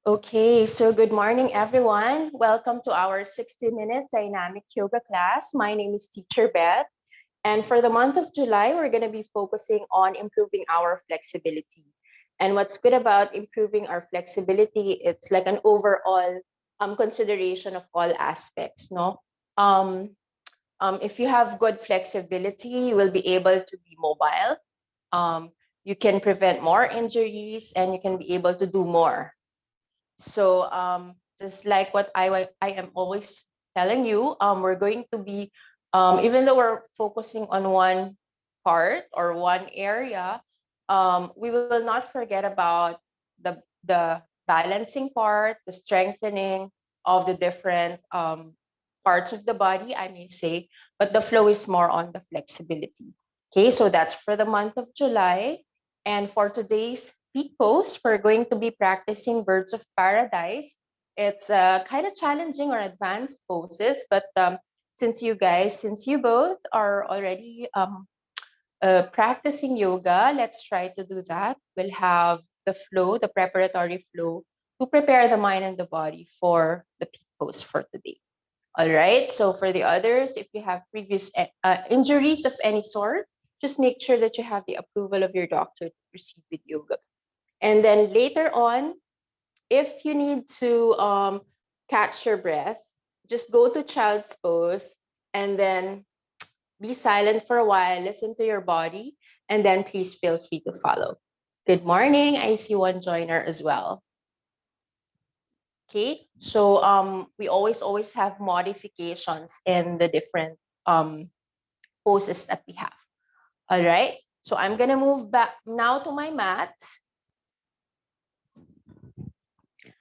Okay, so good morning, everyone. Welcome to our 60-minute dynamic yoga class. My name is Teacher Beth. And for the month of July, we're going to be focusing on improving our flexibility. And what's good about improving our flexibility, it's like an overall consideration of all aspects, no? If you have good flexibility, you will be able to be mobile. You can prevent more injuries and you can be able to do more. So just like what I am always telling you, we're going to be, even though we're focusing on one part or one area, we will not forget about the balancing part, the strengthening of the different parts of the body, I may say, but the flow is more on the flexibility. Okay, so that's for the month of July. And for today's peak pose, we're going to be practicing birds of paradise. It's kind of challenging or advanced poses, but since you both are already practicing yoga, let's try to do that. We'll have the flow, the preparatory flow, to prepare the mind and the body for the peak pose for today. All right, so for the others, if you have previous injuries of any sort, just make sure that you have the approval of your doctor to proceed with yoga. And then later on, if you need to catch your breath, just go to child's pose and then be silent for a while, listen to your body, and then please feel free to follow. Good morning. I see one joiner as well. Okay, so we always have modifications in the different poses that we have. All right, so I'm gonna move back now to my mat.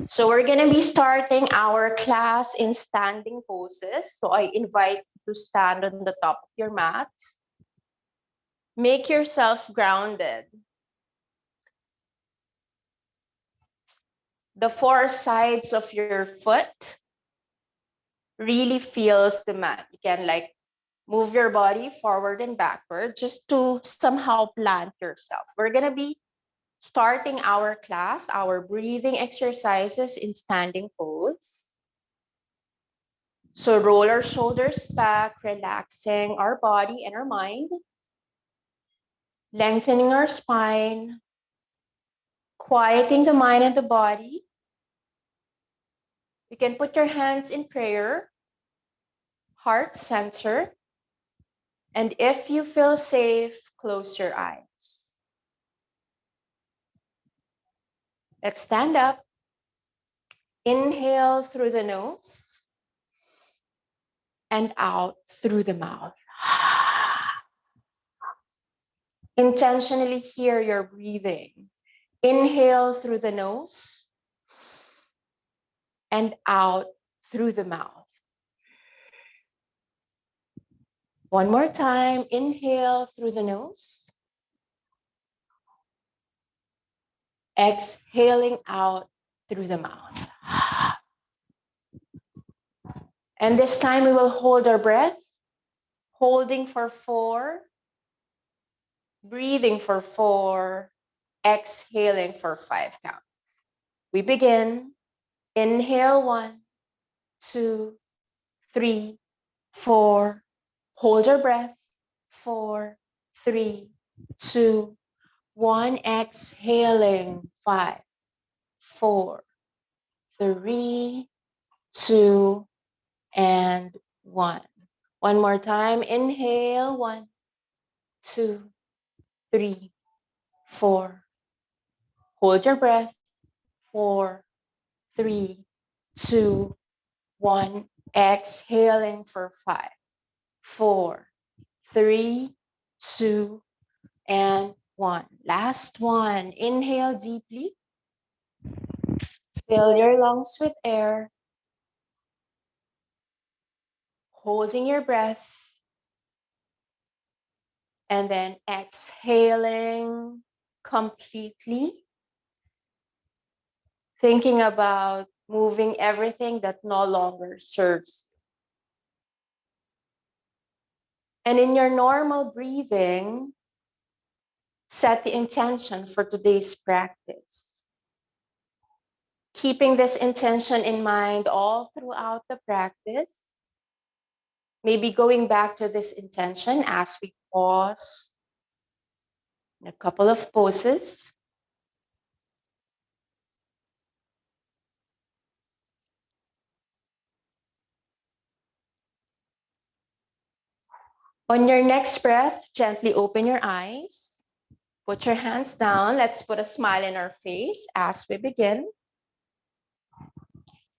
So we're gonna be starting our class in standing poses. So I invite you to stand on the top of your mat. Make yourself grounded. The four sides of your foot really feels the mat. You can like move your body forward and backward just to somehow plant yourself. We're gonna be starting our class, our breathing exercises in standing pose. So roll our shoulders back, relaxing our body and our mind, lengthening our spine, quieting the mind and the body. You can put your hands in prayer, heart center, and if you feel safe, close your eyes. Let's stand up. Inhale through the nose and out through the mouth. Intentionally hear your breathing. Inhale through the nose and out through the mouth. One more time. Inhale through the nose. Exhaling out through the mouth. And this time we will hold our breath, holding for 4, breathing for 4, exhaling for 5 counts. We begin. Inhale 1, 2, 3, 4. Hold your breath. 4, 3, 2, 1. Exhaling. 5, 4, 3, 2, and 1. One more time. Inhale. 1, 2, 3, 4. Hold your breath. 4, 3, 2, 1. Exhaling for 5, 4, 3, 2, and 1. Last one. Inhale deeply. Fill your lungs with air. Holding your breath. And then exhaling completely. Thinking about moving everything that no longer serves you. And in your normal breathing, set the intention for today's practice. Keeping this intention in mind all throughout the practice. Maybe going back to this intention as we pause in a couple of poses. On your next breath, gently open your eyes. Put your hands down. Let's put a smile in our face as we begin.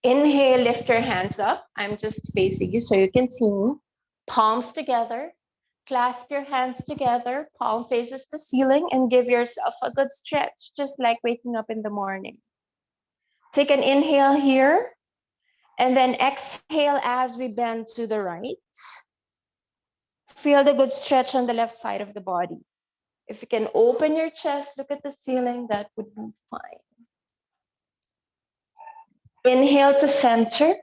Inhale, lift your hands up. I'm just facing you so you can see me. Palms together. Clasp your hands together. Palm faces the ceiling and give yourself a good stretch, just like waking up in the morning. Take an inhale here and then exhale as we bend to the right. Feel the good stretch on the left side of the body. If you can open your chest, look at the ceiling, that would be fine. Inhale to center.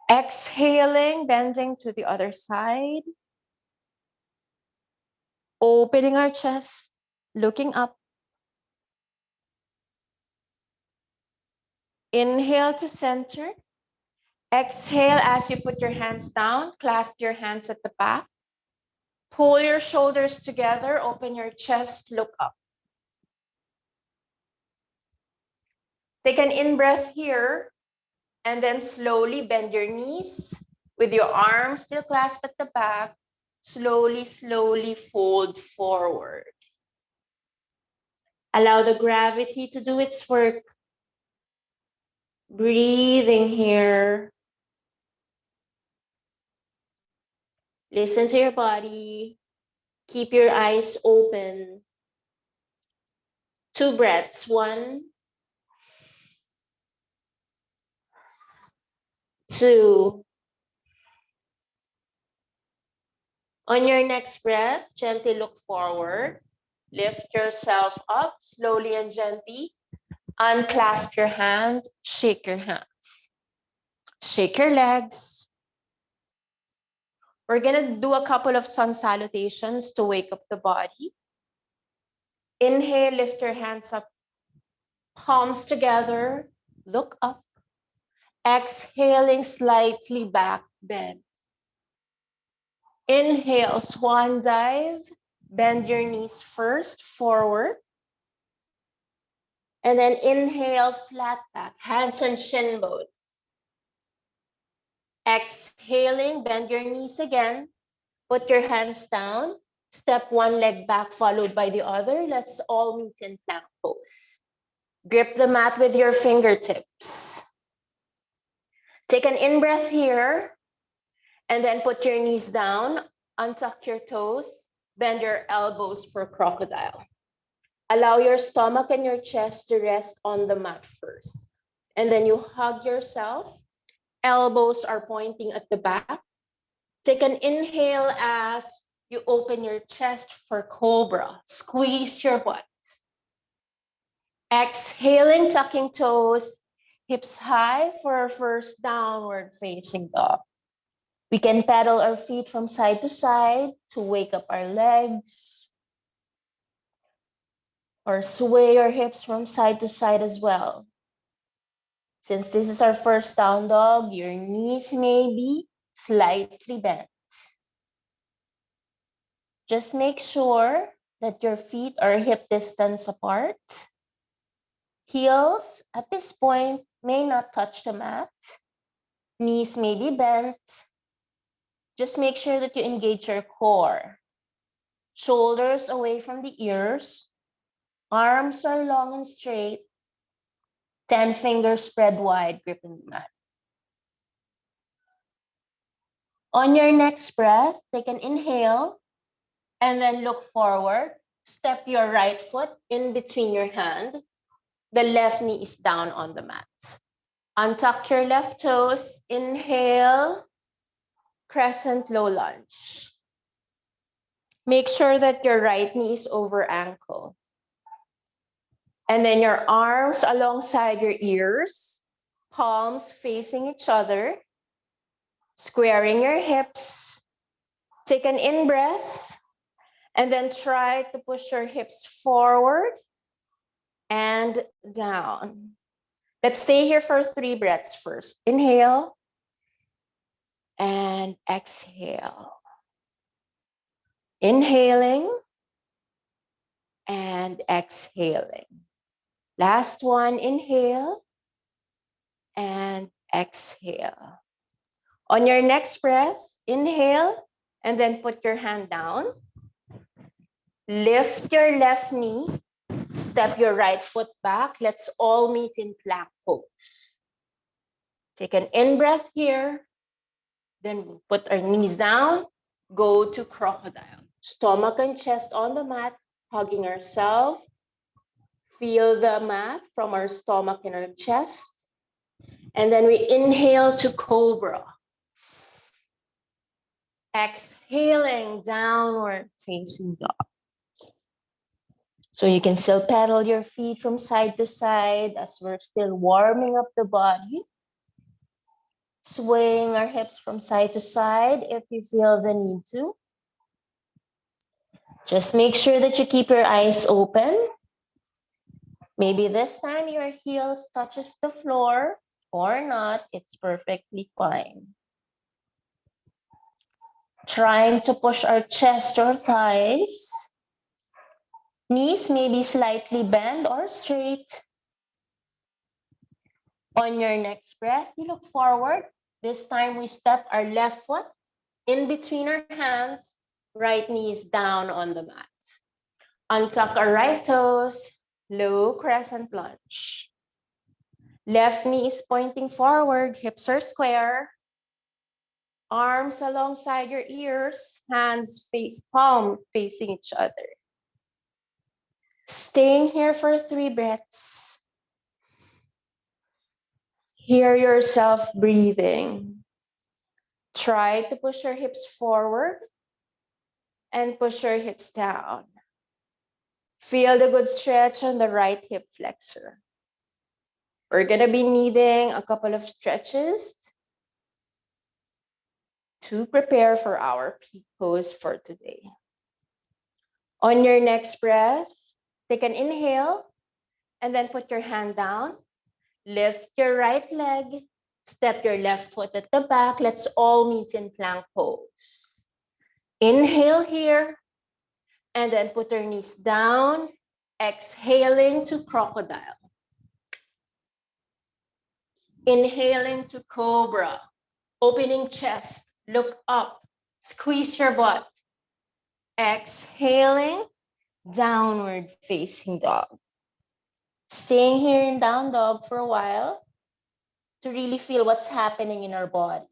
Exhaling, bending to the other side. Opening our chest, looking up. Inhale to center. Exhale as you put your hands down, clasp your hands at the back. Pull your shoulders together, open your chest, look up. Take an in-breath here, and then slowly bend your knees with your arms still clasped at the back. Slowly, slowly fold forward. Allow the gravity to do its work. Breathing here. Listen to your body. Keep your eyes open. 2 breaths. 1, 2. On your next breath, gently look forward. Lift yourself up slowly and gently. Unclasp your hand. Shake your hands. Shake your legs. We're going to do a couple of sun salutations to wake up the body. Inhale, lift your hands up. Palms together. Look up. Exhaling, slightly back bend. Inhale, swan dive. Bend your knees first, forward. And then inhale, flat back, hands on shin bones. Exhaling, bend your knees again. Put your hands down. Step one leg back, followed by the other. Let's all meet in plank pose. Grip the mat with your fingertips. Take an in-breath here. And then put your knees down. Untuck your toes. Bend your elbows for crocodile. Allow your stomach and your chest to rest on the mat first. And then you hug yourself. Elbows are pointing at the back. Take an inhale as you open your chest for cobra. Squeeze your butt. Exhaling, tucking toes, hips high for our first downward facing dog. We can pedal our feet from side to side to wake up our legs. Or sway your hips from side to side as well. Since this is our first down dog, your knees may be slightly bent. Just make sure that your feet are hip distance apart. Heels at this point may not touch the mat. Knees may be bent. Just make sure that you engage your core. Shoulders away from the ears. Arms are long and straight. 10 fingers spread wide, gripping the mat. On your next breath, take an inhale and then look forward. Step your right foot in between your hand. The left knee is down on the mat. Untuck your left toes. Inhale, crescent low lunge. Make sure that your right knee is over ankle. And then your arms alongside your ears, palms facing each other, squaring your hips. Take an in-breath, and then try to push your hips forward and down. Let's stay here for 3 breaths first. Inhale and exhale. Inhaling and exhaling. Last one, inhale and exhale. On your next breath, inhale and then put your hand down. Lift your left knee. Step your right foot back. Let's all meet in plank pose. Take an in-breath here. Then put our knees down. Go to crocodile. Stomach and chest on the mat, hugging ourselves. Feel the mat from our stomach and our chest. And then we inhale to cobra. Exhaling, downward facing dog. So you can still pedal your feet from side to side as we're still warming up the body. Swaying our hips from side to side if you feel the need to. Just make sure that you keep your eyes open. Maybe this time your heels touches the floor or not, it's perfectly fine. Trying to push our chest or thighs. Knees may be slightly bent or straight. On your next breath, you look forward. This time we step our left foot in between our hands, right knee is down on the mat. Untuck our right toes, low crescent lunge. Left knee is pointing forward, hips are square. Arms alongside your ears, hands palm facing each other. Staying here for 3 breaths. Hear yourself breathing. Try to push your hips forward and push your hips down. Feel the good stretch on the right hip flexor. We're gonna be needing a couple of stretches to prepare for our peak pose for today. On your next breath, take an inhale and then put your hand down. Lift your right leg, step your left foot at the back. Let's all meet in plank pose. Inhale here, and then put your knees down, exhaling to crocodile. Inhaling to cobra, opening chest, look up, squeeze your butt. Exhaling, downward facing dog. Staying here in down dog for a while to really feel what's happening in our body.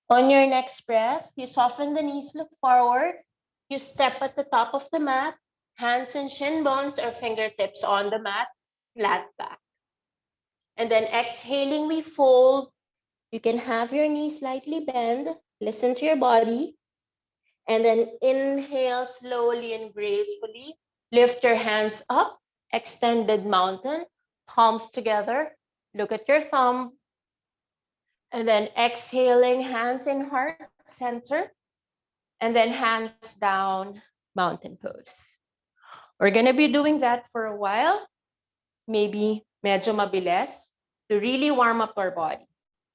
On your next breath, you soften the knees, look forward. You step at the top of the mat, hands and shin bones or fingertips on the mat, flat back. And then exhaling, we fold. You can have your knees slightly bend, listen to your body. And then inhale slowly and gracefully. Lift your hands up, extended mountain, palms together. Look at your thumb. And then exhaling, hands in heart center. And then hands down, mountain pose. We're gonna be doing that for a while. Maybe medyo mabilis to really warm up our body,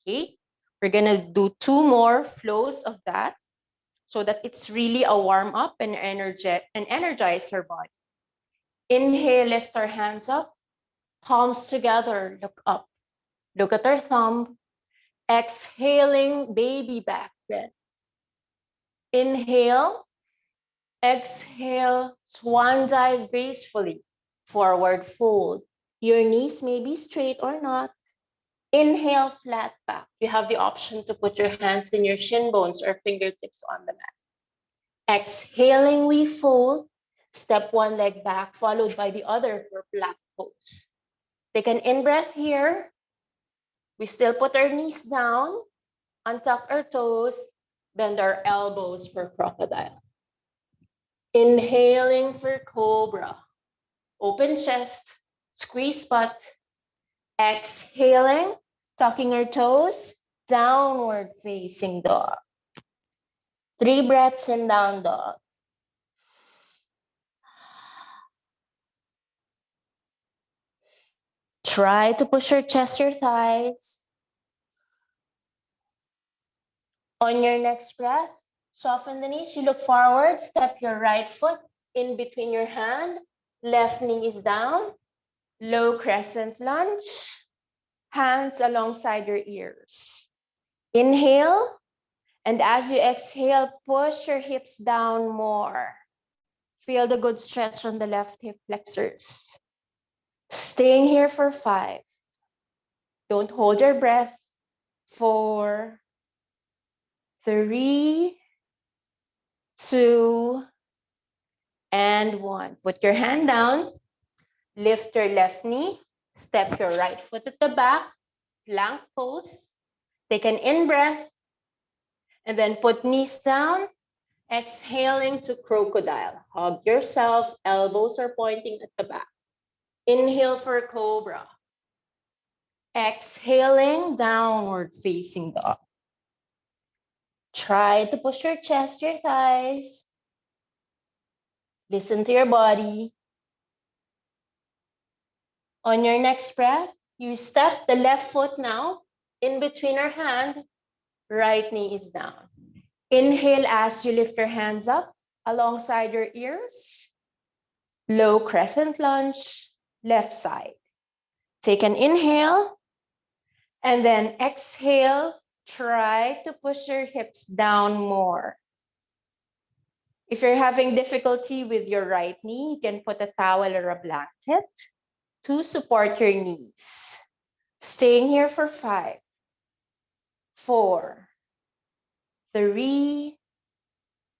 okay? We're gonna do 2 more flows of that so that it's really a warm up and energize our body. Inhale, lift our hands up, palms together, look up. Look at our thumb. Exhaling, baby back bend. Inhale, exhale, swan dive gracefully. Forward fold. Your knees may be straight or not. Inhale, flat back. You have the option to put your hands in your shin bones or fingertips on the mat. Exhaling, we fold. Step one leg back, followed by the other for plank pose. Take an in-breath here. We still put our knees down, untuck our toes, bend our elbows for crocodile. Inhaling for cobra. Open chest, squeeze butt. Exhaling, tucking our toes, downward facing dog. 3 breaths in down dog. Try to push your chest, your thighs. On your next breath, soften the knees. You look forward, step your right foot in between your hand. Left knee is down. Low crescent lunge. Hands alongside your ears. Inhale. And as you exhale, push your hips down more. Feel the good stretch on the left hip flexors. Staying here for 5. Don't hold your breath. 4, 3, 2, and 1. Put your hand down. Lift your left knee. Step your right foot at the back. Plank pose. Take an in-breath. And then put knees down. Exhaling to crocodile. Hug yourself. Elbows are pointing at the back. Inhale for cobra. Exhaling, downward facing dog. Try to push your chest, your thighs. Listen to your body. On your next breath, you step the left foot now in between your hand. Right knee is down. Inhale as you lift your hands up alongside your ears. Low crescent lunge, left side. Take an inhale and then exhale. Try to push your hips down more. If you're having difficulty with your right knee, you can put a towel or a blanket to support your knees. Staying here for 5, 4, 3,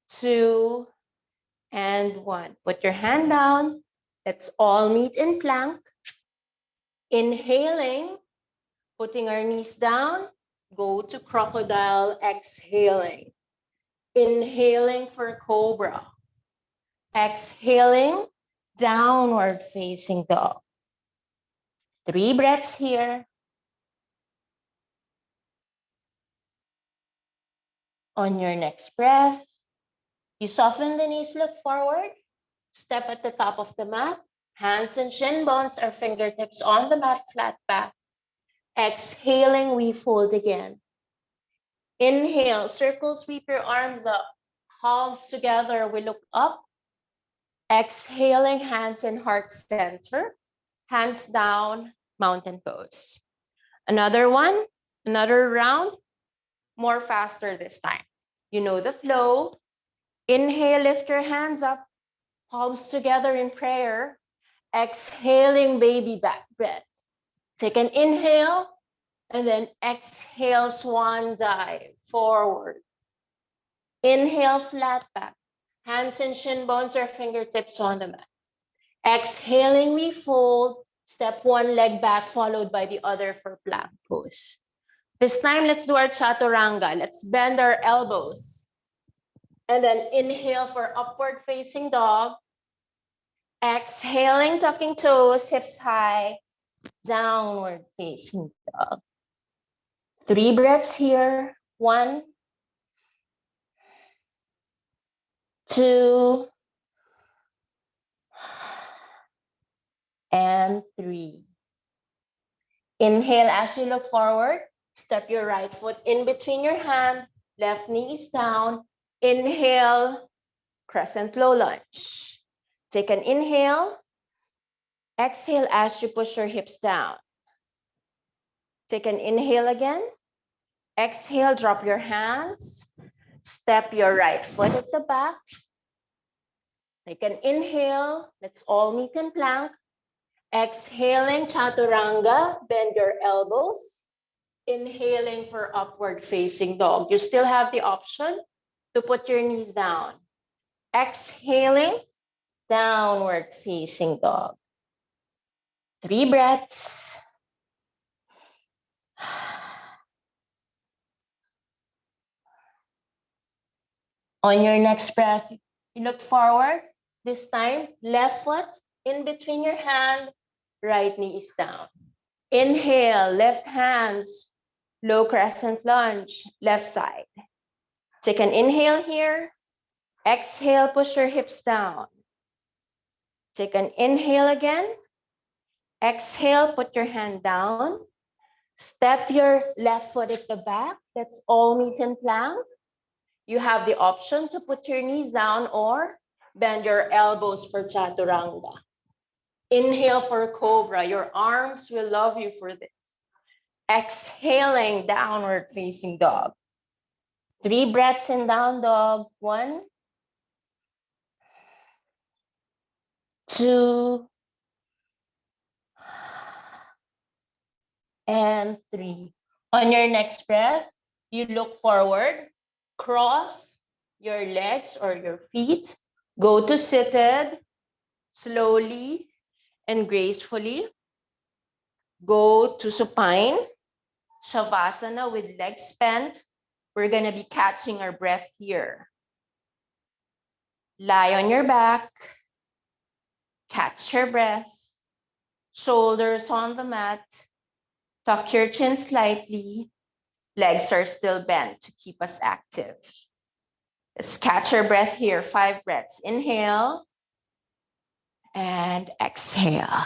2, and 1. Put your hand down. Let's all meet in plank. Inhaling, putting our knees down. Go to crocodile, exhaling. Inhaling for cobra. Exhaling, downward facing dog. 3 breaths here. On your next breath, you soften the knees, look forward. Step at the top of the mat. Hands and shin bones or fingertips on the mat, flat back. Exhaling, we fold again. Inhale, circle, sweep your arms up. Palms together, we look up. Exhaling, hands in heart center. Hands down, mountain pose. Another one, another round, more faster this time. You know the flow. Inhale, lift your hands up. Palms together in prayer. Exhaling, baby back bend. Take an inhale and then exhale, swan dive forward. Inhale, flat back. Hands and shin bones or fingertips on the mat. Exhaling, we fold. Step one leg back, followed by the other for plank pose. This time, let's do our chaturanga. Let's bend our elbows. And then inhale for upward facing dog. Exhaling, tucking toes, hips high, downward facing dog. 3 breaths here. 1, 2, and 3. Inhale as you look forward. Step your right foot in between your hand. Left knee is down. Inhale, crescent low lunge. Take an inhale. Exhale as you push your hips down. Take an inhale again. Exhale, drop your hands. Step your right foot at the back. Take an inhale. Let's all meet in plank. Exhaling, chaturanga. Bend your elbows. Inhaling for upward facing dog. You still have the option to put your knees down. Exhaling, downward facing dog. 3 breaths. On your next breath, you look forward. This time, left foot in between your hand, right knee is down. Inhale, left hands, low crescent lunge, left side. Take an inhale here. Exhale, push your hips down. Take an inhale again. Exhale, put your hand down. Step your left foot at the back. That's all meet in plank. You have the option to put your knees down or bend your elbows for chaturanga. Inhale for cobra. Your arms will love you for this. Exhaling, downward facing dog. 3 breaths in down dog. 1, 2, and 3. On your next breath, you look forward, cross your legs or your feet, go to seated, slowly and gracefully. Go to supine, shavasana with legs bent. We're gonna be catching our breath here. Lie on your back, catch your breath, shoulders on the mat, tuck your chin slightly, legs are still bent to keep us active. Let's catch our breath here, 5 breaths. Inhale and exhale.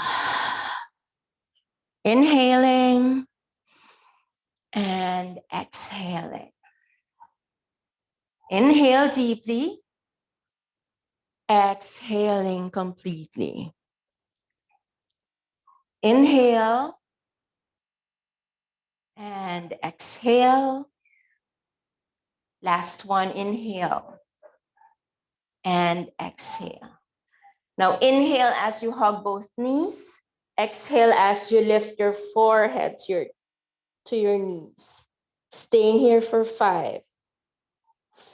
Inhaling and exhaling. Inhale deeply, exhaling completely. Inhale and exhale. Last one, inhale and exhale. Now inhale as you hug both knees. Exhale as you lift your forehead to your knees. Staying here for 5,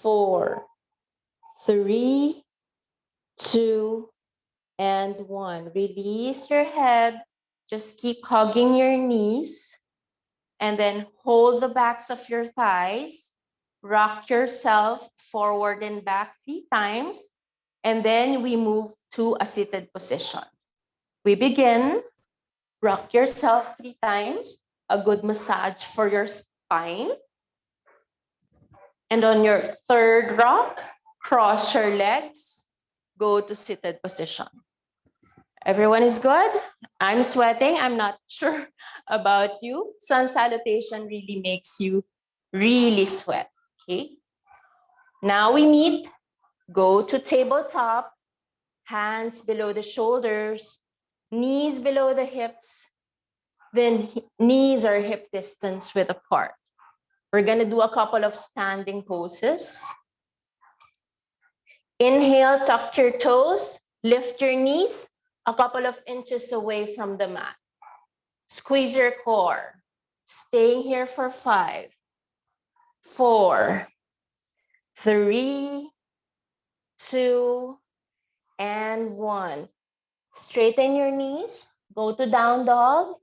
4, 3, 2, and 1. Release your head. Just keep hugging your knees. And then hold the backs of your thighs. Rock yourself forward and back 3 times. And then we move to a seated position. We begin. Rock yourself 3 times. A good massage for your spine. And on your 3rd rock, cross your legs. Go to seated position. Everyone is good? I'm sweating. I'm not sure about you. Sun salutation really makes you really sweat. Okay. Now we meet. Go to tabletop. Hands below the shoulders. Knees below the hips. Then knees are hip distance width apart. We're going to do a couple of standing poses. Inhale, tuck your toes. Lift your knees a couple of inches away from the mat. Squeeze your core. Staying here for 5, 4, 3, 2, and 1. Straighten your knees. Go to down dog.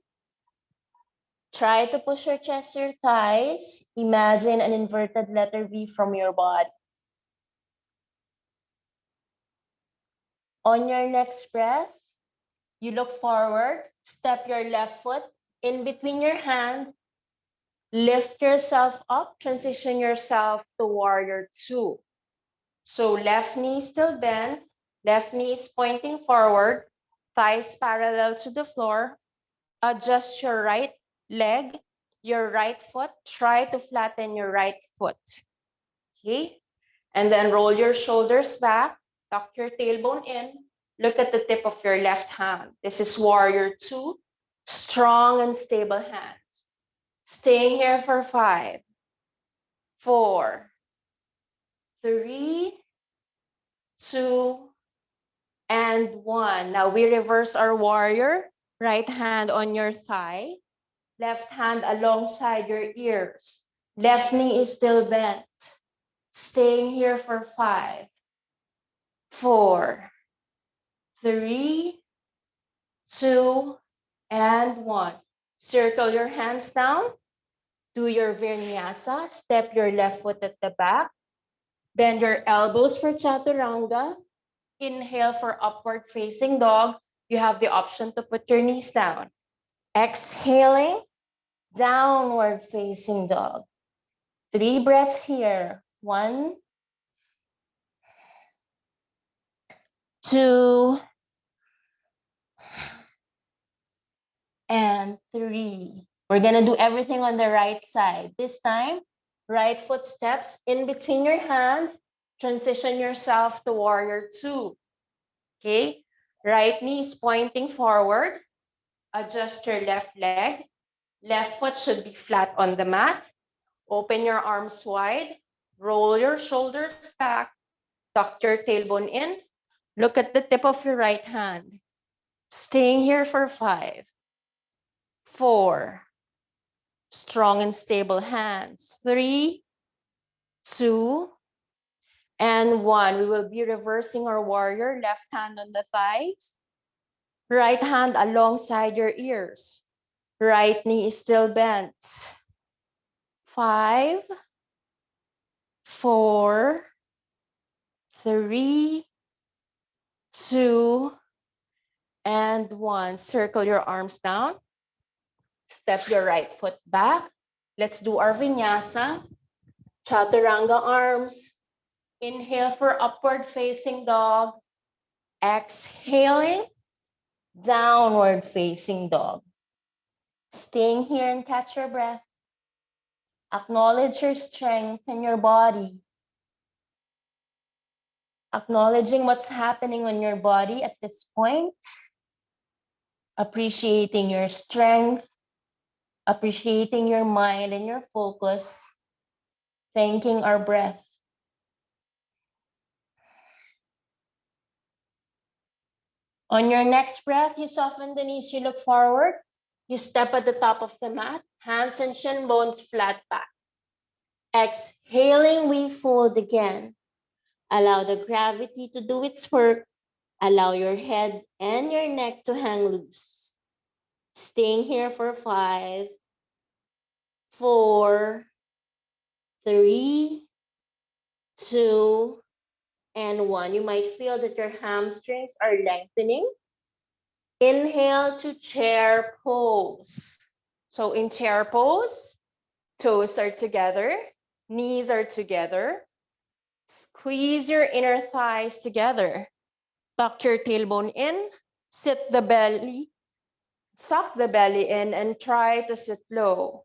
Try to push your chest, your thighs. Imagine an inverted letter V from your body. On your next breath, you look forward, step your left foot in between your hand, lift yourself up, transition yourself to warrior 2. So left knee still bent, left knee is pointing forward, thighs parallel to the floor. Adjust your right leg, your right foot, try to flatten your right foot. Okay, and then roll your shoulders back, tuck your tailbone in, look at the tip of your left hand. This is warrior 2, strong and stable hands. Staying here for 5, 4, 3, 2, and 1. Now we reverse our warrior. Right hand on your thigh, left hand alongside your ears. Left knee is still bent. Staying here for 5, 4, 3, 2, and 1. Circle your hands down. Do your vinyasa. Step your left foot at the back. Bend your elbows for chaturanga. Inhale for upward facing dog. You have the option to put your knees down. Exhaling, downward facing dog. 3 breaths here. 1, 2, and 3. We're gonna do everything on the right side. This time, right foot steps in between your hand. Transition yourself to warrior 2. Okay, right knee is pointing forward. Adjust your left leg. Left foot should be flat on the mat. Open your arms wide. Roll your shoulders back. Tuck your tailbone in. Look at the tip of your right hand. Staying here for 5, 4. Strong and stable hands. 3, 2, and 1. We will be reversing our warrior. Left hand on the thighs. Right hand alongside your ears. Right knee is still bent. 5, 4, 3, 2, and 1. Circle your arms down. Step your right foot back. Let's do our vinyasa. Chaturanga arms. Inhale for upward facing dog. Exhaling, downward facing dog. Staying here and catch your breath. Acknowledge your strength in your body. Acknowledging what's happening on your body at this point. Appreciating your strength. Appreciating your mind and your focus. Thanking our breath. On your next breath, you soften the knees, you look forward. You step at the top of the mat, hands and shin bones flat back. Exhaling, we fold again. Allow the gravity to do its work. Allow your head and your neck to hang loose. Staying here for 5, 4, 3, 2, and 1. You might feel that your hamstrings are lengthening. Inhale to chair pose. So in chair pose, toes are together, knees are together. Squeeze your inner thighs together. Tuck your tailbone in, sit the belly, suck the belly in, and try to sit low.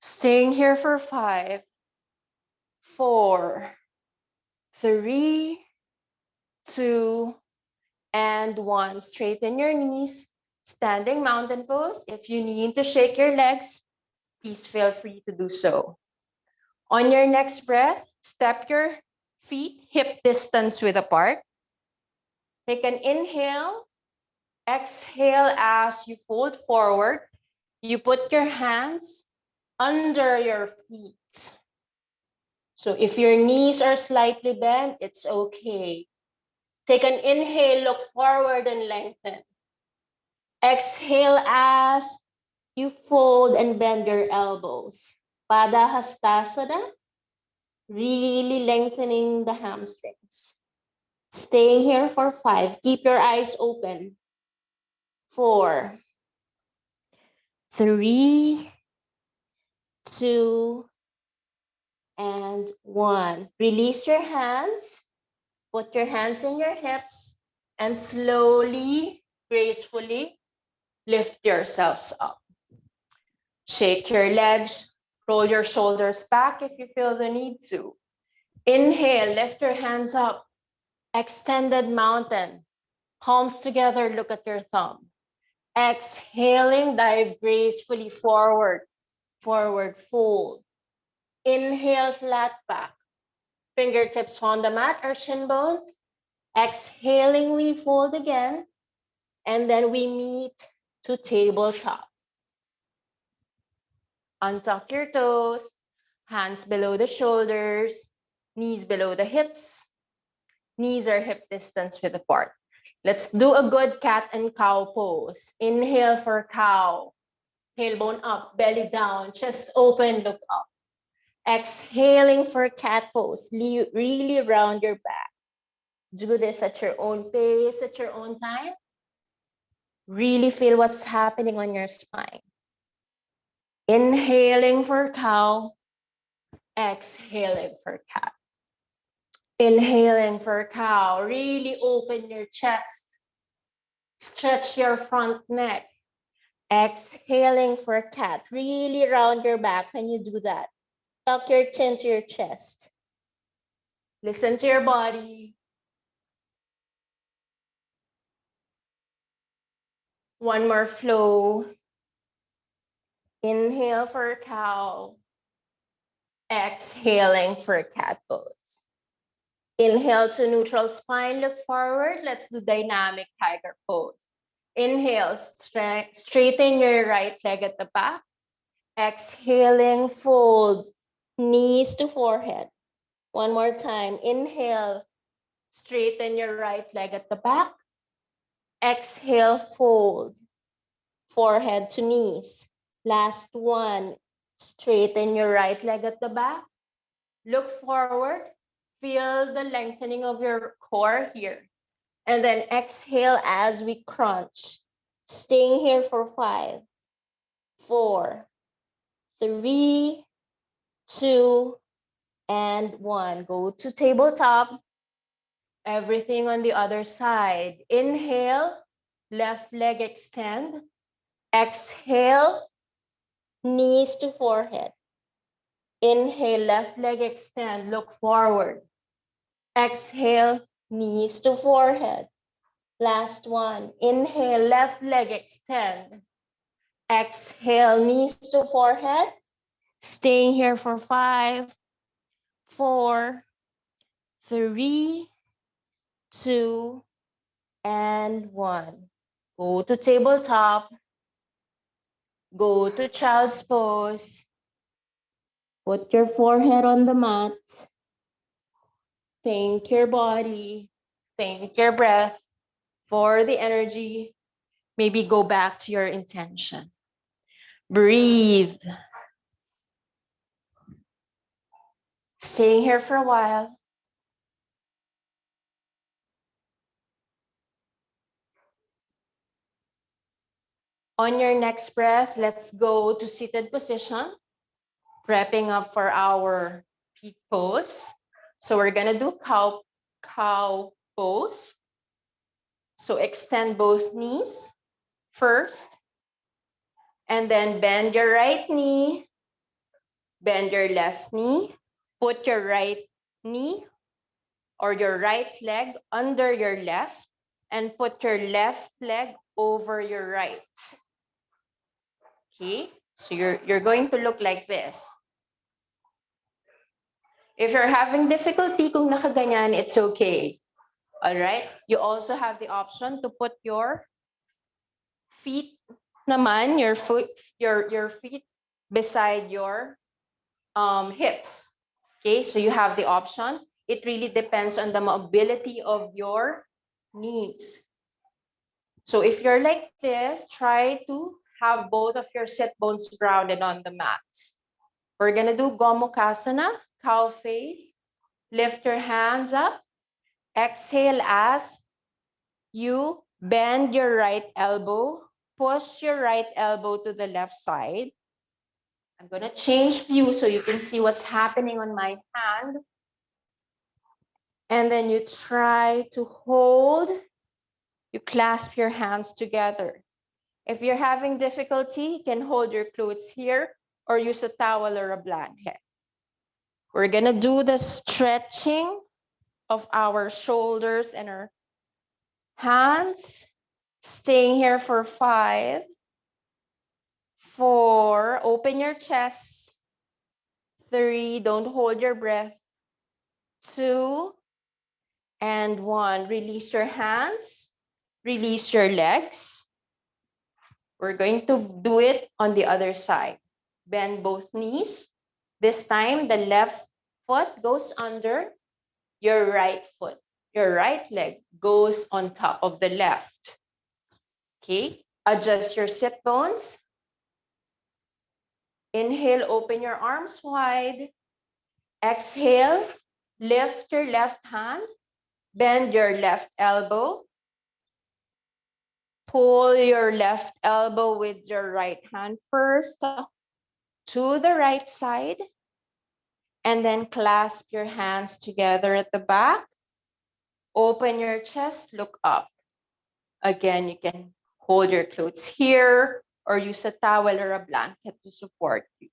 Staying here for 5, 4, 3, 2, and 1. Straighten your knees, standing mountain pose. If you need to shake your legs, please feel free to do so. On your next breath, step your feet hip distance width apart. Take an inhale, exhale as you fold forward. You put your hands under your feet. So if your knees are slightly bent, it's okay. Take an inhale, look forward and lengthen. Exhale as you fold and bend your elbows. Padahastasana, really lengthening the hamstrings. Staying here for 5. Keep your eyes open. 4, 3, 2, and 1. Release your hands. Put your hands in your hips and slowly, gracefully lift yourselves up. Shake your legs. Roll your shoulders back if you feel the need to. Inhale, lift your hands up. Extended mountain. Palms together, look at your thumb. Exhaling, dive gracefully forward. Forward fold. Inhale, flat back. Fingertips on the mat or shin bones. Exhaling, we fold again. And then we meet to tabletop. Untuck your toes. Hands below the shoulders. Knees below the hips. Knees are hip distance width apart. Let's do a good cat and cow pose. Inhale for cow. Tailbone up, belly down, chest open, look up. Exhaling for cat pose. Really round your back. Do this at your own pace, at your own time. Really feel what's happening on your spine. Inhaling for cow. Exhaling for cat. Inhaling for cow. Really open your chest. Stretch your front neck. Exhaling for cat. Really round your back when you do that. Tuck your chin to your chest. Listen to your body. One more flow. Inhale for cow. Exhaling for cat pose. Inhale to neutral spine, look forward. Let's do dynamic tiger pose. Inhale, straighten your right leg at the back. Exhaling, fold, knees to forehead. One more time. Inhale, straighten your right leg at the back. Exhale, fold, forehead to knees. Last one, straighten your right leg at the back. Look forward, feel the lengthening of your core here. And then exhale as we crunch. Staying here for 5, 4, 3, 2, and 1. Go to tabletop. Everything on the other side. Inhale, left leg extend. Exhale, knees to forehead. Inhale, left leg extend, look forward. Exhale, knees to forehead. Last one. Inhale, left leg extend. Exhale, knees to forehead. Staying here for 5, 4, 3, 2, and 1. Go to tabletop. Go to child's pose. Put your forehead on the mat. Thank your body. Thank your breath for the energy. Maybe go back to your intention. Breathe. Staying here for a while. On your next breath, let's go to seated position. Prepping up for our peak pose. So we're gonna do cow pose. So extend both knees first. And then bend your right knee. Bend your left knee. Put your right knee or your right leg under your left and put your left leg over your right. Okay, so you're going to look like this. If you're having difficulty kung nakaganyan, it's okay. All right, you also have the option to put your feet naman, your feet beside your hips. Okay, so you have the option. It really depends on the mobility of your knees. So if you're like this, try to have both of your sit bones grounded on the mat. We're gonna do Gomukhasana, cow face. Lift your hands up. Exhale as you bend your right elbow. Push your right elbow to the left side. I'm gonna change view so you can see what's happening on my hand. And then you try to hold, you clasp your hands together. If you're having difficulty, you can hold your clothes here or use a towel or a blanket. We're gonna do the stretching of our shoulders and our hands. Staying here for 5, 4, open your chest. 3, don't hold your breath. 2, and 1. Release your hands, release your legs. We're going to do it on the other side. Bend both knees. This time, the left foot goes under your right foot. Your right leg goes on top of the left. Okay, adjust your sit bones. Inhale, open your arms wide. Exhale, lift your left hand. Bend your left elbow. Pull your left elbow with your right hand first to the right side. And then clasp your hands together at the back. Open your chest, look up. Again, you can hold your clothes here or use a towel or a blanket to support you.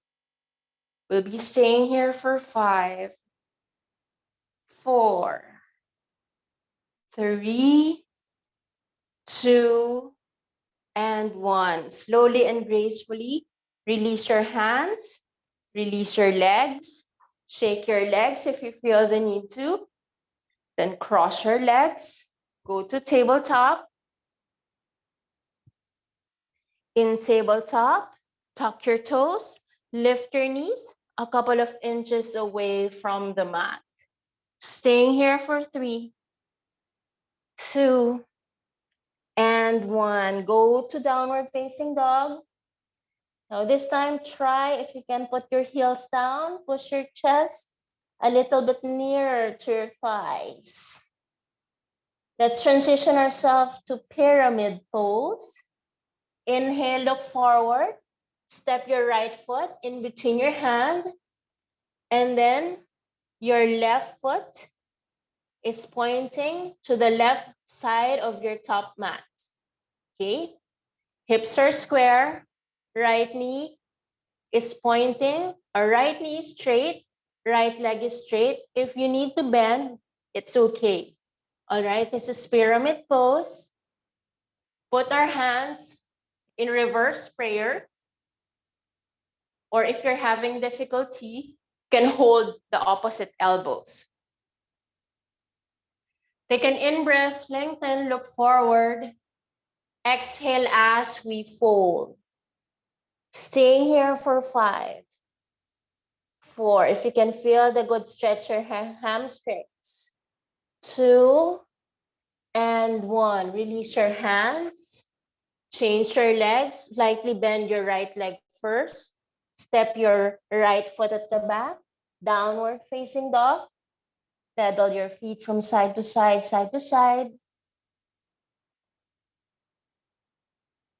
We'll be staying here for 5, 4, 3, 2, and 1. Slowly and gracefully, release your hands, release your legs, shake your legs if you feel the need to. Then cross your legs, go to tabletop. In tabletop, tuck your toes, lift your knees a couple of inches away from the mat. Staying here for 3, 2, and 1. Go to downward facing dog. Now this time, try if you can put your heels down, push your chest a little bit nearer to your thighs. Let's transition ourselves to pyramid pose. Inhale, look forward. Step your right foot in between your hand. And then your left foot is pointing to the left side of your top mat. Okay? Hips are square. Right knee is pointing. Our right knee is straight. Right leg is straight. If you need to bend, it's okay. All right, this is pyramid pose. Put our hands in reverse prayer. Or if you're having difficulty, you can hold the opposite elbows. Take an in-breath, lengthen, look forward. Exhale as we fold. Stay here for 5, 4. If you can feel the good stretch your hamstrings. 2, and 1. Release your hands. Change your legs. Lightly bend your right leg first. Step your right foot at the back. Downward facing dog. Pedal your feet from side to side, side to side.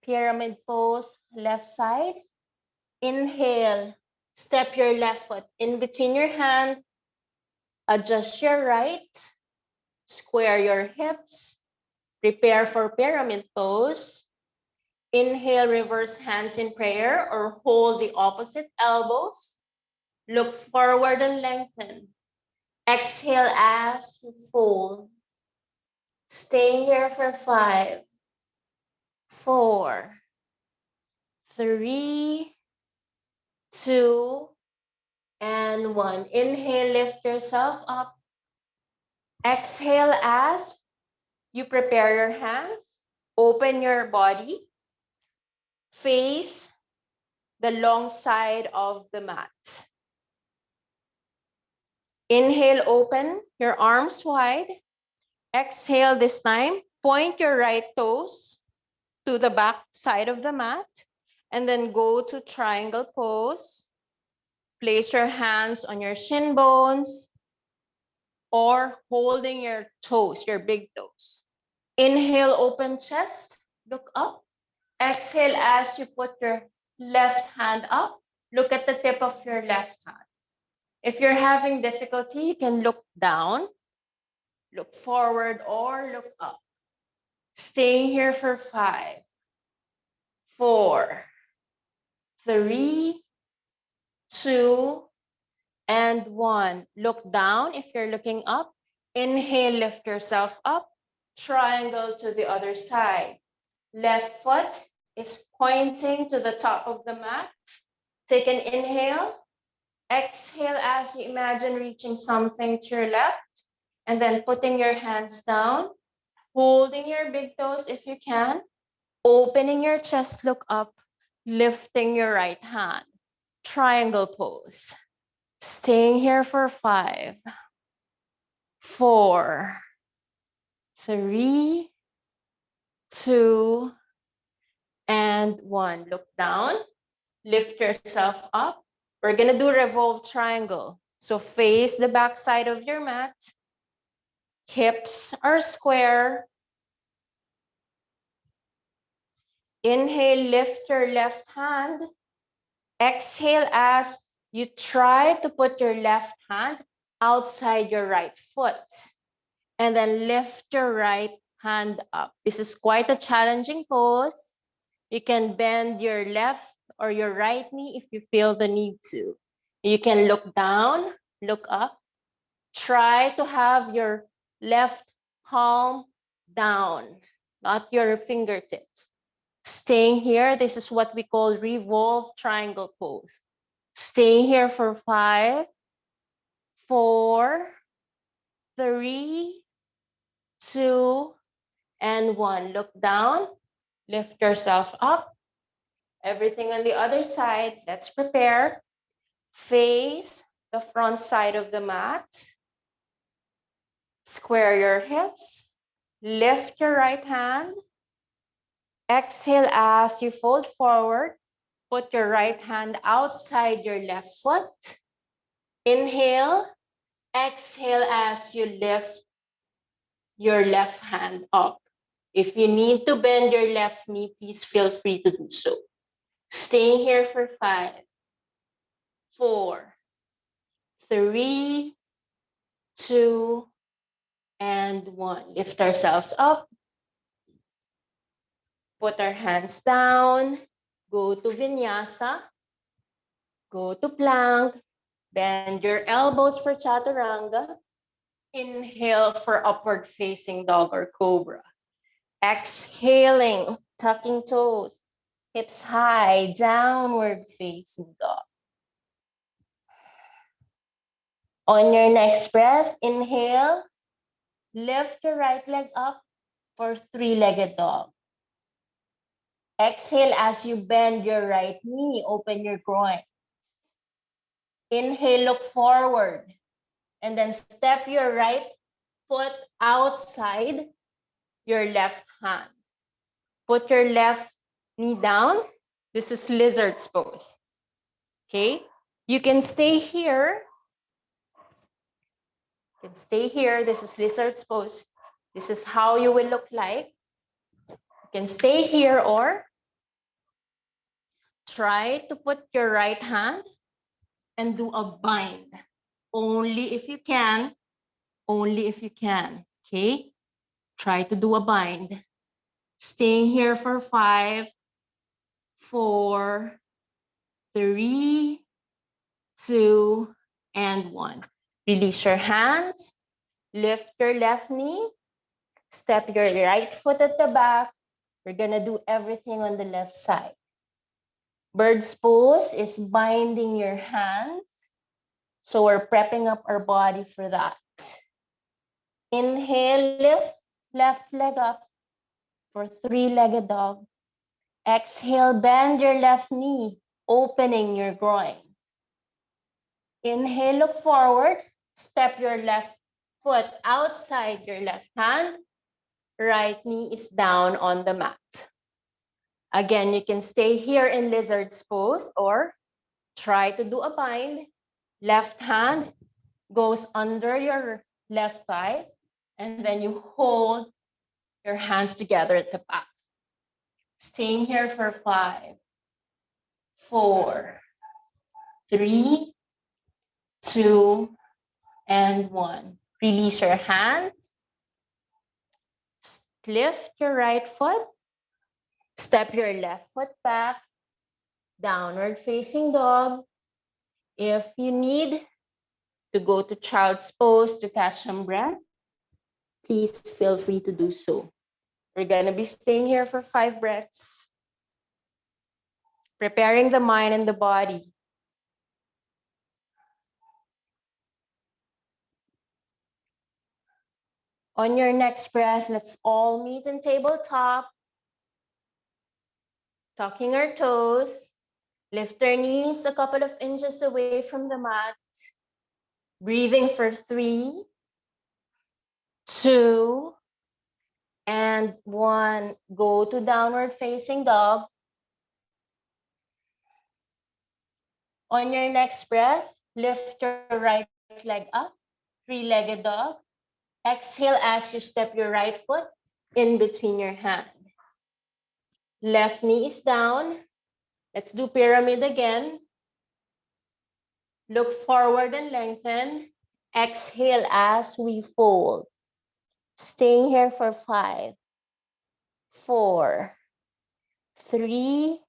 Pyramid pose, left side. Inhale. Step your left foot in between your hand. Adjust your right. Square your hips. Prepare for pyramid pose. Inhale, reverse hands in prayer or hold the opposite elbows. Look forward and lengthen. Exhale as you fold. Stay here for 5, 4, 3, 2, and 1. Inhale, lift yourself up. Exhale as you prepare your hands. Open your body. Face the long side of the mat. Inhale, open your arms wide. Exhale this time. Point your right toes to the back side of the mat. And then go to triangle pose. Place your hands on your shin bones or holding your toes, your big toes. Inhale, open chest, look up. Exhale as you put your left hand up. Look at the tip of your left hand. If you're having difficulty, you can look down, look forward, or look up. Staying here for 5, 4, 3, 2, and 1. Look down if you're looking up. Inhale, lift yourself up. Triangle to the other side. Left foot is pointing to the top of the mat. Take an inhale. Exhale as you imagine reaching something to your left. And then putting your hands down. Holding your big toes if you can. Opening your chest, look up. Lifting your right hand. Triangle pose. Staying here for 5, 4, 3, 2, and 1. Look down, lift yourself up. We're gonna do revolve triangle. So face the back side of your mat. Hips are square. Inhale, lift your left hand. Exhale as you try to put your left hand outside your right foot and then lift your right hand up. This is quite a challenging pose. You can bend your left or your right knee if you feel the need to. You can look down, look up. Try to have your left palm down, not your fingertips. Staying here, this is what we call revolve triangle pose. Stay here for 5, 4, 3, 2, and 1. Look down, lift yourself up. Everything on the other side, let's prepare. Face the front side of the mat. Square your hips. Lift your right hand. Exhale as you fold forward. Put your right hand outside your left foot. Inhale. Exhale as you lift your left hand up. If you need to bend your left knee, please feel free to do so. Stay here for 5, 4, 3, 2, and 1. Lift ourselves up. Put our hands down. Go to vinyasa. Go to plank. Bend your elbows for chaturanga. Inhale for upward facing dog or cobra. Exhaling, tucking toes. Hips high, downward facing dog. On your next breath, inhale. Lift your right leg up for three-legged dog. Exhale as you bend your right knee, open your groin. Inhale, look forward. And then step your right foot outside your left hand. Put your left knee down. This is lizard's pose. Okay? You can stay here. You can stay here. This is lizard's pose. This is how you will look like. You can stay here or try to put your right hand and do a bind. Only if you can. Only if you can. Okay? Try to do a bind. Staying here for 5, 4, 3, 2, and 1. Release your hands. Lift your left knee. Step your right foot at the back. We're gonna do everything on the left side. Bird's pose is binding your hands. So we're prepping up our body for that. Inhale, lift left leg up for three-legged dog. Exhale, bend your left knee, opening your groins. Inhale, look forward. Step your left foot outside your left hand. Right knee is down on the mat. Again, you can stay here in lizard's pose or try to do a bind. Left hand goes under your left thigh, and then you hold your hands together at the back. Staying here for 5, 4, 3, 2, and 1. Release your hands. Lift your right foot. Step your left foot back. Downward facing dog. If you need to go to child's pose to catch some breath, please feel free to do so. We're gonna be staying here for 5 breaths. Preparing the mind and the body. On your next breath, let's all meet in tabletop. Tucking our toes. Lift our knees a couple of inches away from the mat. Breathing for 3, 2, and 1. Go to downward facing dog. On your next breath, lift your right leg up, three-legged dog. Exhale as you step your right foot in between your hand. Left knee is down. Let's do pyramid again. Look forward and lengthen. Exhale as we fold. Staying here for 5, 4, 3,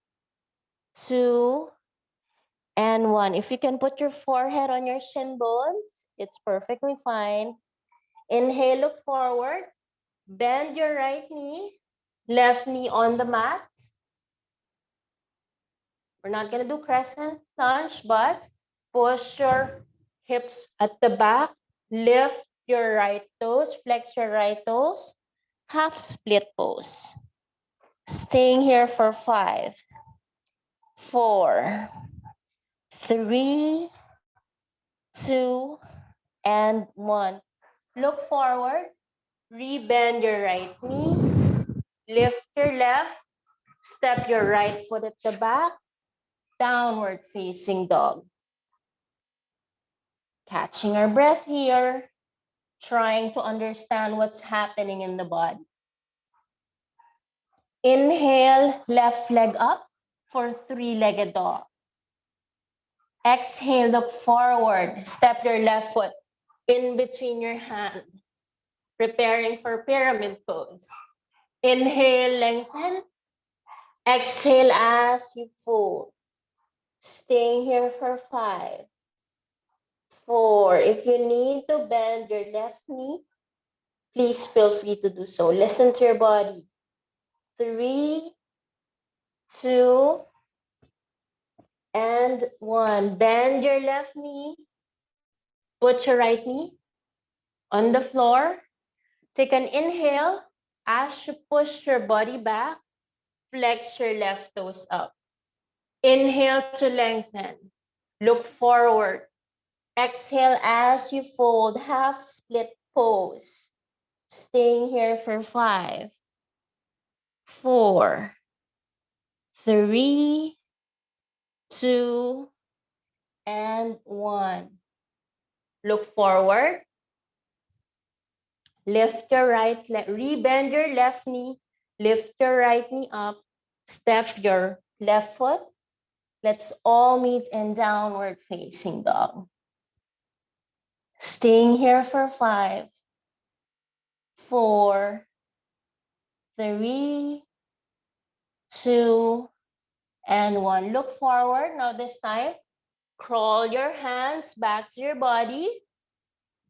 2, and 1. If you can put your forehead on your shin bones, it's perfectly fine. Inhale, look forward. Bend your right knee, left knee on the mat. We're not going to do crescent lunge, but push your hips at the back. Lift your right toes, flex your right toes. Half split pose. Staying here for 5, 4, 3, 2, and 1. Look forward. Rebend your right knee. Lift your left. Step your right foot at the back. Downward facing dog. Catching our breath here. Trying to understand what's happening in the body. Inhale, left leg up for 3-legged dog. Exhale, look forward. Step your left foot in between your hand. Preparing for pyramid pose. Inhale, lengthen. Exhale as you fold. Staying here for 5, 4. If you need to bend your left knee, please feel free to do so. Listen to your body. 3, 2, and 1. Bend your left knee. Put your right knee on the floor. Take an inhale as you push your body back. Flex your left toes up. Inhale to lengthen. Look forward. Exhale as you fold, half split pose. Staying here for 5, 4, 3, 2, and 1. Look forward. Lift your right leg, rebend your left knee, lift your right knee up, step your left foot. Let's all meet in downward facing dog. Staying here for 5, 4, 3, 2, and 1. Look forward. Now this time, crawl your hands back to your body.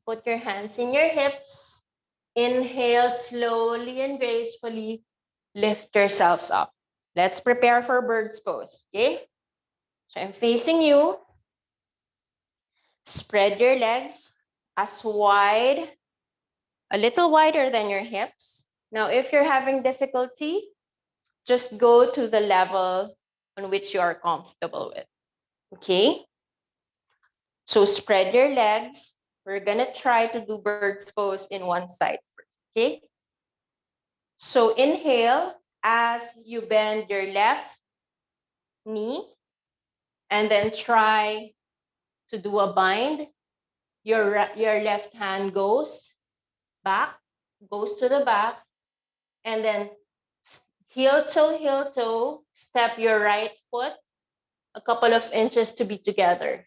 Put your hands in your hips. Inhale slowly and gracefully. Lift yourselves up. Let's prepare for bird's pose, okay? So I'm facing you. Spread your legs as wide, a little wider than your hips. Now, if you're having difficulty, just go to the level on which you are comfortable with, okay? So spread your legs. We're gonna try to do bird's pose in one side first, okay? So inhale as you bend your left knee and then try to do a bind. Your left hand goes back, goes to the back, and then heel toe, step your right foot a couple of inches to be together.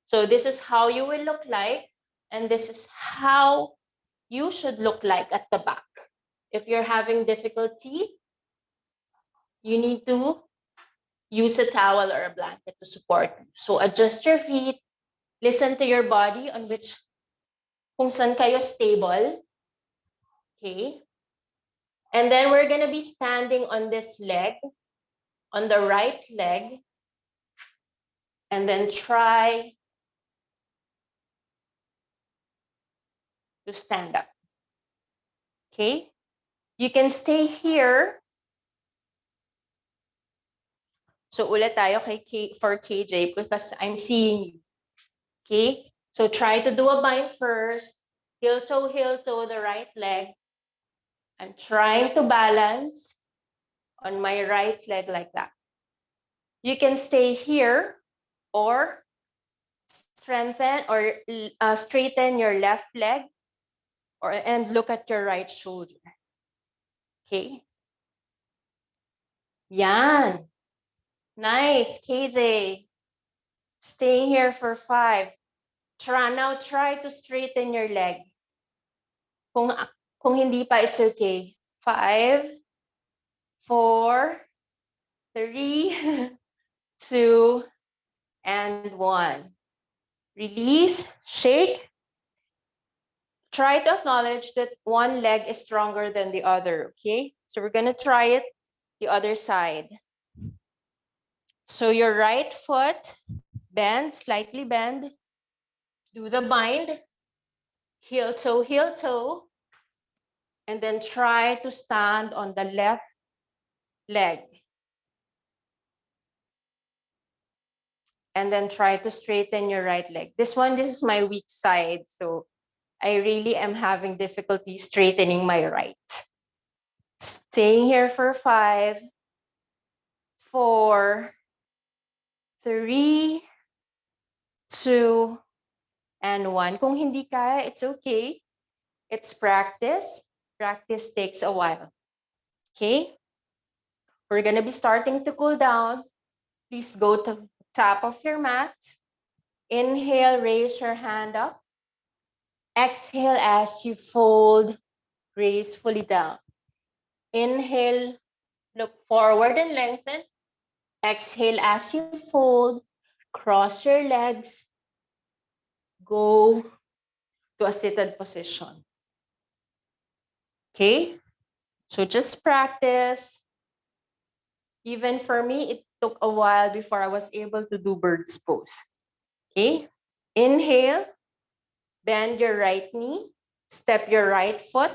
So this is how you will look like, and this is how you should look like at the back. If you're having difficulty, you need to use a towel or a blanket to support you. So adjust your feet, listen to your body on which, kung saan kayo stable, okay? And then we're gonna be standing on this leg, on the right leg, and then try to stand up, okay? You can stay here. So ulit tayo for KJ because I'm seeing you, okay? So try to do a bind first, heel toe, the right leg. I'm trying to balance on my right leg like that. You can stay here or strengthen or straighten your left leg and look at your right shoulder. Okay. Yan. Nice, KJ. Staying here for 5. Now try to straighten your leg. Kung hindi pa, it's okay. 5, 4, 3, 2, and 1. Release, shake. Try to acknowledge that one leg is stronger than the other, okay? So we're gonna try it the other side. So your right foot, bend, slightly bend. Do the bind, heel toe. And then try to stand on the left leg. And then try to straighten your right leg. This is my weak side. So I really am having difficulty straightening my right. Staying here for 5, 4, 3, 2, and 1. Kung hindi kaya, it's okay. It's practice. Practice takes a while. Okay? We're gonna be starting to cool down. Please go to the top of your mat. Inhale, raise your hand up. Exhale as you fold gracefully down. Inhale, look forward and lengthen. Exhale as you fold, cross your legs, go to a seated position. Okay? So just practice. Even for me, it took a while before I was able to do bird's pose. Okay? Inhale, bend your right knee, step your right foot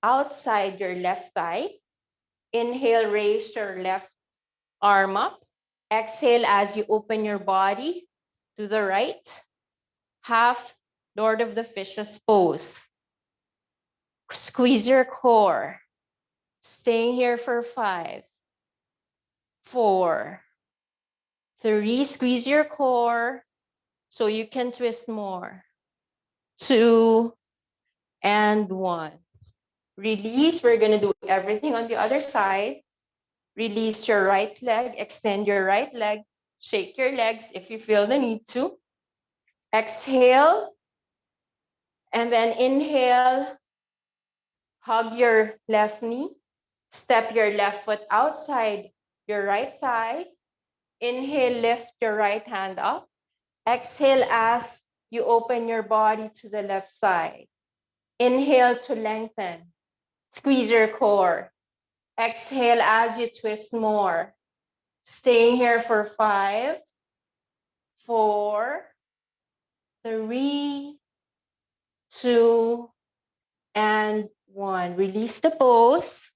outside your left thigh. Inhale, raise your left arm up. Exhale as you open your body to the right. Half Lord of the Fishes pose. Squeeze your core. Staying here for 5, 4, 3. Squeeze your core so you can twist more. 2, and 1. Release. We're going to do everything on the other side. Release your right leg. Extend your right leg. Shake your legs if you feel the need to. Exhale. And then inhale. Hug your left knee. Step your left foot outside your right thigh. Inhale, lift your right hand up. Exhale as you open your body to the left side. Inhale to lengthen. Squeeze your core. Exhale as you twist more. Staying here for 5, 4, 3, 2, and 1. Release the pose.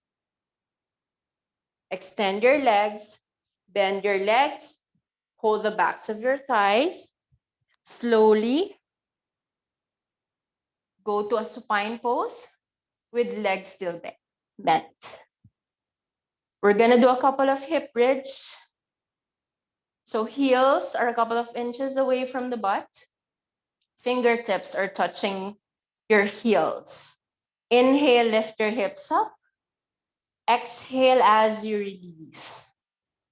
Extend your legs. Bend your legs. Hold the backs of your thighs. Slowly go to a supine pose with legs still bent. We're gonna do a couple of hip bridge. So heels are a couple of inches away from the butt. Fingertips are touching your heels. Inhale, lift your hips up. Exhale as you release.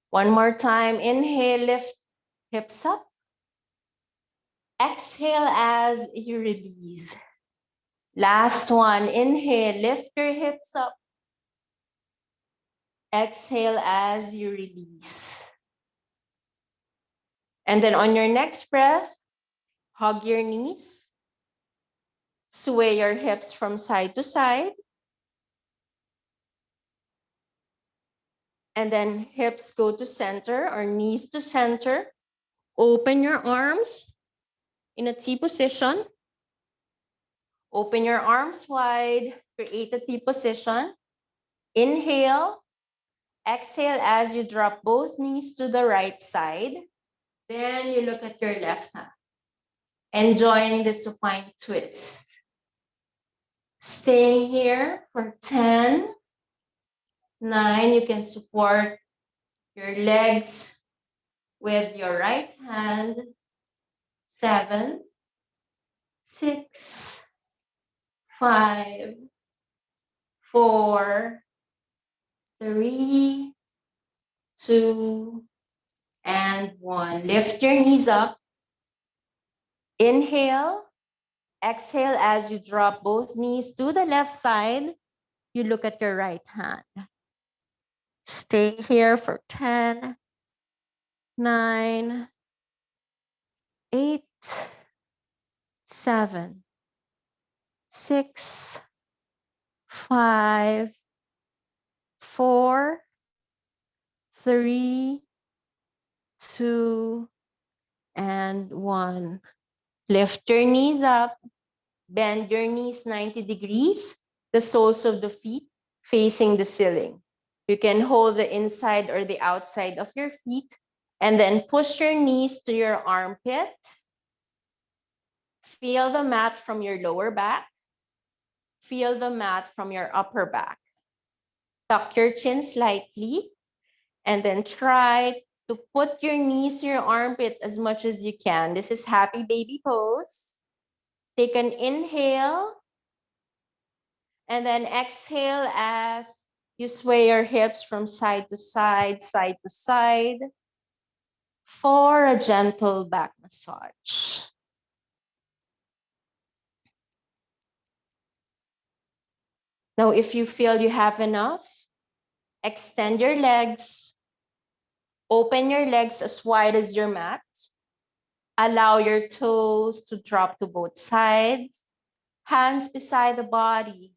One more time. Inhale, lift hips up. Exhale as you release. Last one. Inhale, lift your hips up. Exhale as you release. And then on your next breath, hug your knees. Sway your hips from side to side. And then hips go to center or knees to center. Open your arms in a T position. Open your arms wide. Create a T position. Inhale. Exhale as you drop both knees to the right side. Then you look at your left hand. Enjoying the supine twist. Staying here for 10, 9. You can support your legs with your right hand. 7, 6, 5, 4, 3, 2, and 1. Lift your knees up. Inhale, exhale as you drop both knees to the left side. You look at your right hand. Stay here for 10, 9, 8, 7, 6, 5, 4, 3, 2, and 1. Lift your knees up. Bend your knees 90 degrees. The soles of the feet facing the ceiling. You can hold the inside or the outside of your feet and then push your knees to your armpit. Feel the mat from your lower back. Feel the mat from your upper back. Tuck your chin slightly and then try to put your knees to your armpit as much as you can. This is happy baby pose. Take an inhale and then exhale as you sway your hips from side to side, side to side for a gentle back massage. Now, if you feel you have enough, extend your legs, open your legs as wide as your mat. Allow your toes to drop to both sides, hands beside the body,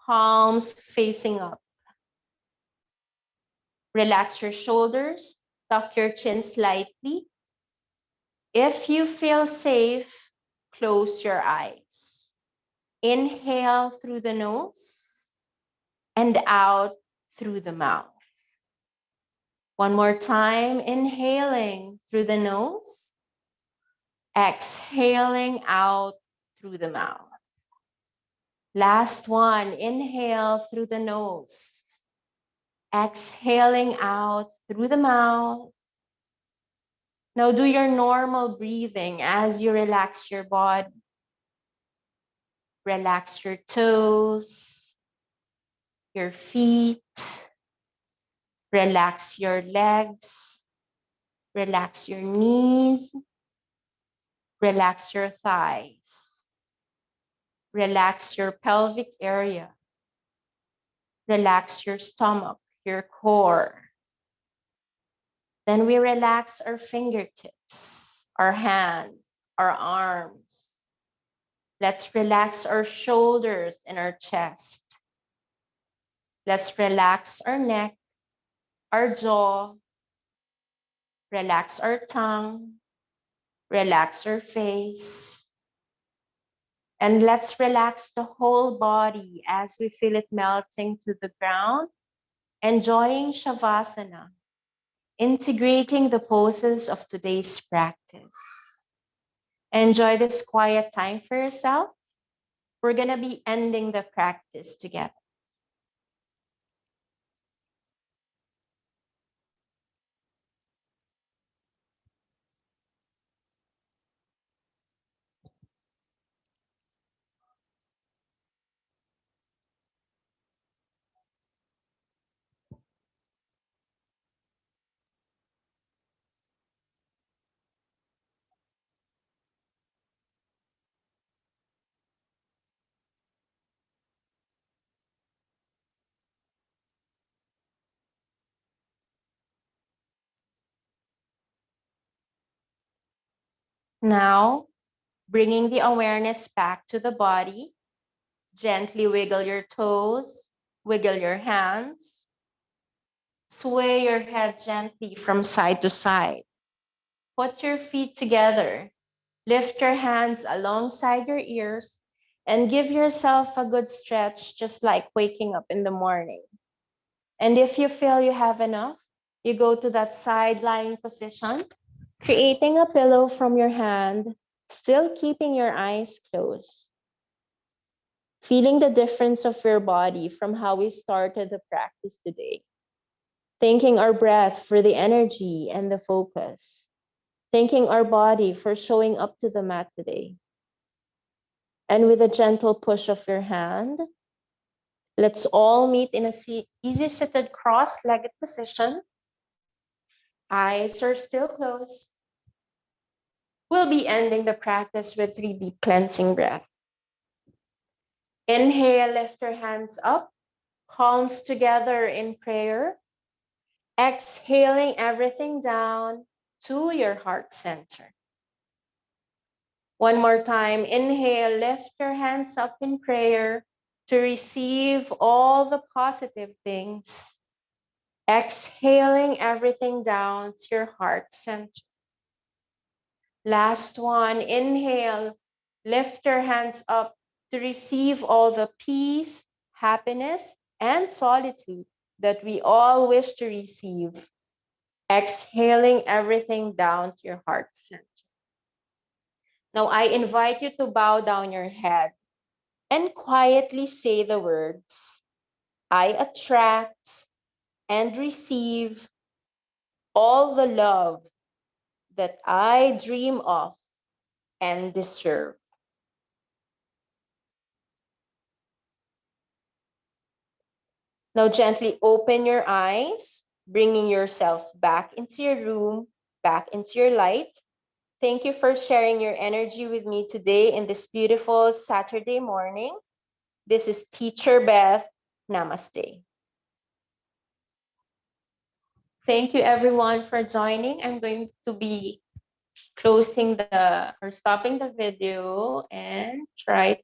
palms facing up. Relax your shoulders, tuck your chin slightly. If you feel safe, close your eyes. Inhale through the nose and out through the mouth. One more time, inhaling through the nose, exhaling out through the mouth. Last one, inhale through the nose, exhaling out through the mouth. Now do your normal breathing as you relax your body. Relax your toes, your feet, relax your legs, relax your knees, relax your thighs, relax your pelvic area, relax your stomach, your core. Then we relax our fingertips, our hands, our arms. Let's relax our shoulders and our chest. Let's relax our neck, our jaw, relax our tongue, relax our face. And let's relax the whole body as we feel it melting to the ground, enjoying Shavasana, integrating the poses of today's practice. Enjoy this quiet time for yourself. We're going to be ending the practice together. Now, bringing the awareness back to the body, gently wiggle your toes, wiggle your hands, sway your head gently from side to side. Put your feet together, lift your hands alongside your ears, and give yourself a good stretch, just like waking up in the morning. And if you feel you have enough, you go to that side lying position, creating a pillow from your hand, still keeping your eyes closed. Feeling the difference of your body from how we started the practice today. Thanking our breath for the energy and the focus. Thanking our body for showing up to the mat today. And with a gentle push of your hand, let's all meet in a easy seated cross-legged position. Eyes are still closed. We'll be ending the practice with 3 deep cleansing breaths. Inhale, lift your hands up, palms together in prayer. Exhaling everything down to your heart center. One more time, inhale, lift your hands up in prayer to receive all the positive things. Exhaling everything down to your heart center. Last one, inhale, lift your hands up to receive all the peace, happiness, and solitude that we all wish to receive. Exhaling everything down to your heart center. Now I invite you to bow down your head and quietly say the words, I attract and receive all the love that I dream of and deserve. Now gently open your eyes, bringing yourself back into your room, back into your light. Thank you for sharing your energy with me today in this beautiful Saturday morning. This is Teacher Beth. Namaste. Thank you everyone for joining. I'm going to be closing or stopping the video and try to